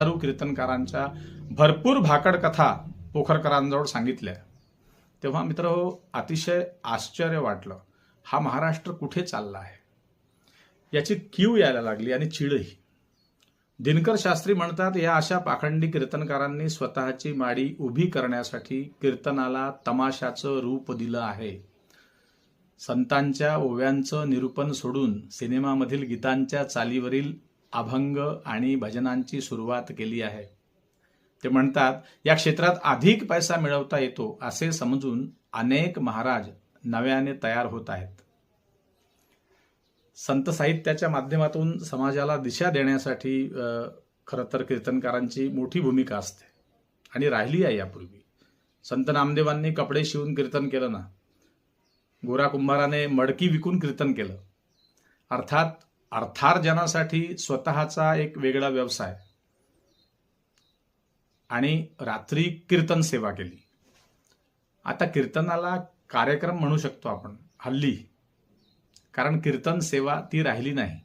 हजारो कीर्तनकारांच्या भरपूर भाकड कथा पोखरकरांजवळ सांगितल्या, तेव्हा मित्र अतिशय आश्चर्य वाटलं. हा महाराष्ट्र कुठे चालला आहे याची कीव यायला लागली आणि चिडही. दिनकर शास्त्री म्हणतात, या अशा पाखंडी कीर्तनकारांनी स्वतःची माडी उभी करण्यासाठी कीर्तनाला तमाशाचं रूप दिलं आहे. संतांच्या ओव्यांचं निरूपण सोडून सिनेमामधील गीतांच्या चालीवरील अभंग आणि भजनांची सुरुवात केली आहे. ते म्हणतात, या क्षेत्रात अधिक पैसा मिळवता येतो असे समजून अनेक महाराज नव्याने तयार होत आहेत. संत साहित्याच्या माध्यमातून समाजाला दिशा देण्यासाठी खरं तर कीर्तनकारांची मोठी भूमिका असते आणि राहिली आहे. यापूर्वी संत नामदेवांनी कपडे शिवून कीर्तन केलं ना, गोरा कुंभाराने मडकी विकून कीर्तन केलं. अर्थात अर्थार्जनासाठी स्वतःचा एक वेगळा व्यवसाय आणि रात्री कीर्तन सेवा केली. आता कीर्तनाला कार्यक्रम म्हणू शकतो आपण हल्ली, कारण कीर्तन सेवा ती राहिली नाही.